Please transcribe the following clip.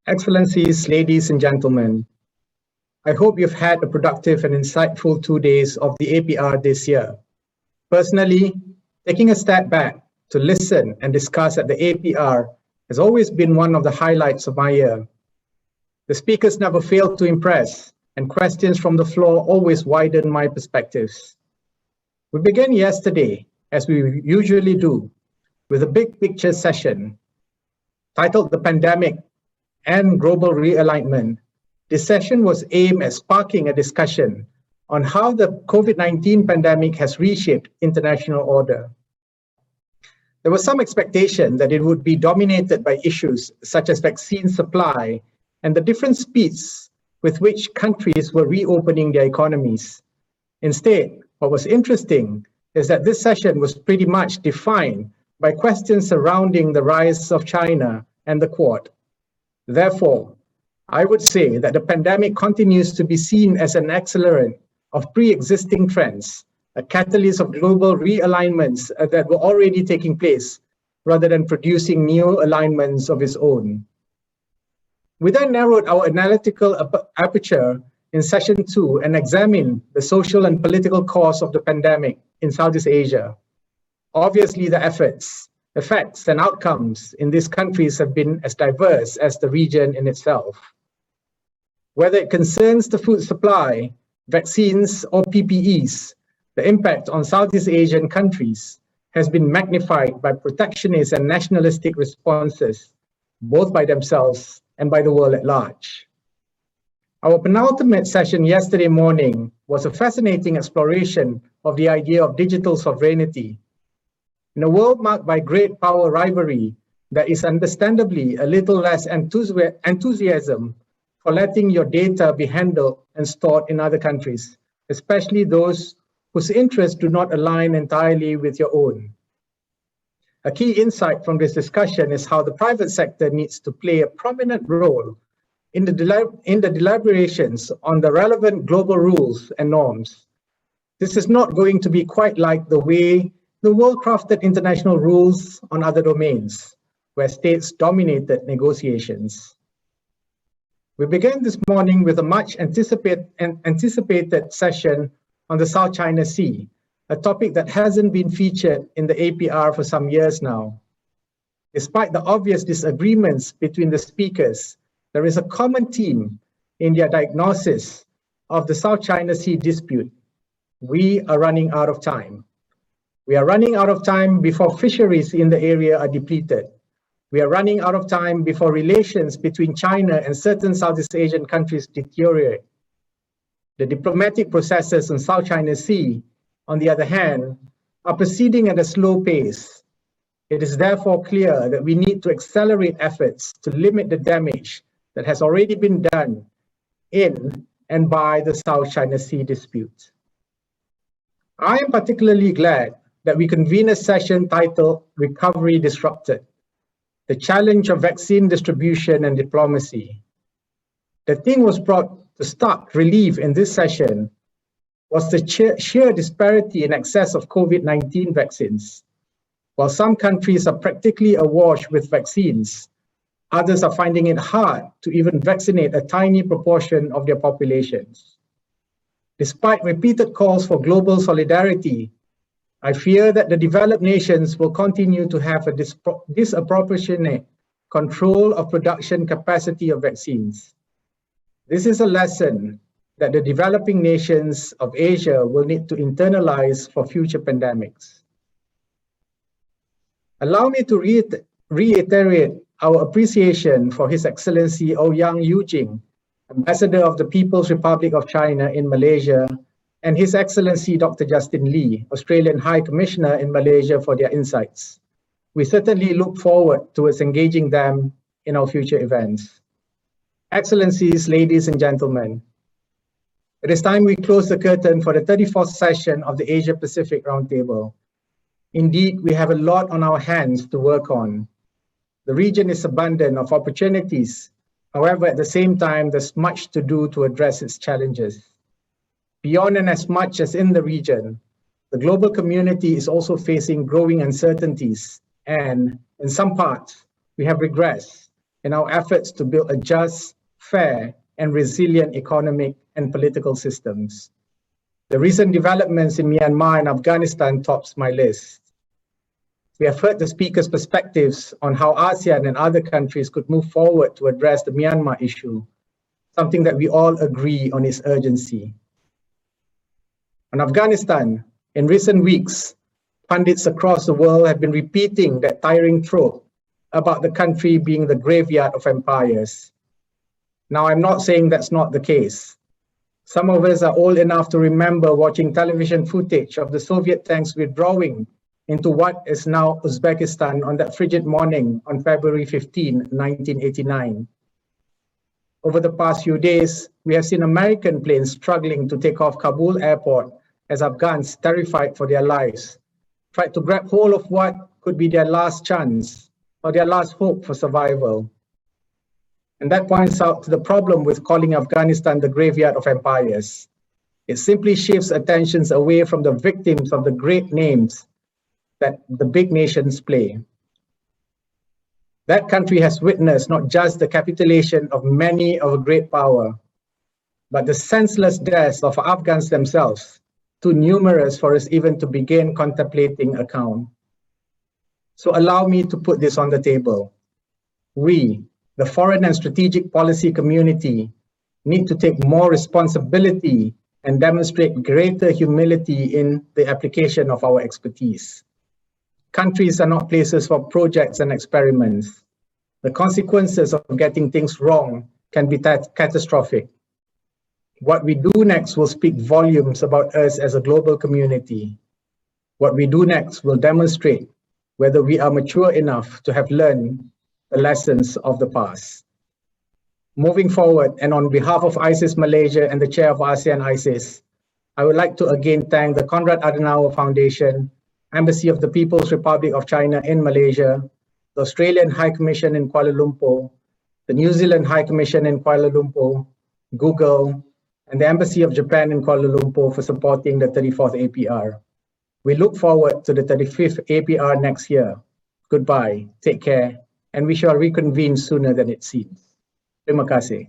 Excellencies, ladies and gentlemen, I hope you've had a productive and insightful 2 days of the APR this year. Personally, taking a step back to listen and discuss at the APR has always been one of the highlights of my year. The speakers never failed to impress, and questions from the floor always widen my perspectives. We began yesterday, as we usually do, with a big picture session titled The Pandemic and Global Realignment. This session was aimed at sparking a discussion on how the COVID-19 pandemic has reshaped international order. There was some expectation that it would be dominated by issues such as vaccine supply and the different speeds with which countries were reopening their economies. Instead, what was interesting is that this session was pretty much defined by questions surrounding the rise of China and the Quad. Therefore, I would say that the pandemic continues to be seen as an accelerant of pre-existing trends, a catalyst of global realignments that were already taking place, rather than producing new alignments of its own. We then narrowed our analytical aperture in session 2 and examined the social and political cause of the pandemic in Southeast Asia. Obviously, the effects and outcomes in these countries have been as diverse as the region in itself. Whether it concerns the food supply, vaccines, or PPEs, the impact on Southeast Asian countries has been magnified by protectionist and nationalistic responses, both by themselves and by the world at large. Our penultimate session yesterday morning was a fascinating exploration of the idea of digital sovereignty. In a world marked by great power rivalry, there is understandably a little less enthusiasm for letting your data be handled and stored in other countries, especially those whose interests do not align entirely with your own. A key insight from this discussion is how the private sector needs to play a prominent role in the deliberations on the relevant global rules and norms. This is not going to be quite like the way the world crafted international rules on other domains, where states dominated negotiations. We began this morning with a much anticipated session on the South China Sea, a topic that hasn't been featured in the APR for some years now. Despite the obvious disagreements between the speakers, there is a common theme in their diagnosis of the South China Sea dispute. We are running out of time. We are running out of time before fisheries in the area are depleted. We are running out of time before relations between China and certain Southeast Asian countries deteriorate. The diplomatic processes in South China Sea, on the other hand, are proceeding at a slow pace. It is therefore clear that we need to accelerate efforts to limit the damage that has already been done in and by the South China Sea dispute. I am particularly glad that we convene a session titled Recovery Disrupted: The Challenge of Vaccine Distribution and Diplomacy. The thing was brought to stark relief in this session was the sheer disparity in access of COVID-19 vaccines. While some countries are practically awash with vaccines, others are finding it hard to even vaccinate a tiny proportion of their populations. Despite repeated calls for global solidarity, I fear that the developed nations will continue to have a disproportionate control of production capacity of vaccines. This is a lesson that the developing nations of Asia will need to internalize for future pandemics. Allow me to reiterate our appreciation for His Excellency Ouyang Yujing, Ambassador of the People's Republic of China in Malaysia, and His Excellency Dr. Justin Lee, Australian High Commissioner in Malaysia, for their insights. We certainly look forward towards engaging them in our future events. Excellencies, ladies and gentlemen, it is time we close the curtain for the 34th session of the Asia-Pacific Roundtable. Indeed, we have a lot on our hands to work on. The region is abundant of opportunities. However, at the same time, there's much to do to address its challenges. Beyond and as much as in the region, the global community is also facing growing uncertainties, and in some parts, we have regressed in our efforts to build a just, fair, and resilient economic and political systems. The recent developments in Myanmar and Afghanistan tops my list. We have heard the speakers' perspectives on how ASEAN and other countries could move forward to address the Myanmar issue, something that we all agree on its urgency. On Afghanistan, in recent weeks, pundits across the world have been repeating that tiring trope about the country being the graveyard of empires. Now, I'm not saying that's not the case. Some of us are old enough to remember watching television footage of the Soviet tanks withdrawing into what is now Uzbekistan on that frigid morning on February 15, 1989. Over the past few days, we have seen American planes struggling to take off Kabul airport as Afghans, terrified for their lives, tried to grab hold of what could be their last chance or their last hope for survival. And that points out to the problem with calling Afghanistan the graveyard of empires. It simply shifts attentions away from the victims of the great names that the big nations play. That country has witnessed not just the capitulation of many of a great power, but the senseless deaths of Afghans themselves, too numerous for us even to begin contemplating a count. So allow me to put this on the table. We, the foreign and strategic policy community, need to take more responsibility and demonstrate greater humility in the application of our expertise. Countries are not places for projects and experiments. The consequences of getting things wrong can be catastrophic. What we do next will speak volumes about us as a global community. What we do next will demonstrate whether we are mature enough to have learned the lessons of the past. Moving forward, and on behalf of ISIS Malaysia and the chair of ASEAN ISIS, I would like to again thank the Konrad Adenauer Foundation, Embassy of the People's Republic of China in Malaysia, the Australian High Commission in Kuala Lumpur, the New Zealand High Commission in Kuala Lumpur, Google, and the Embassy of Japan in Kuala Lumpur for supporting the 34th APR. We look forward to the 35th APR next year. Goodbye, take care, and we shall reconvene sooner than it seems. Terima kasih.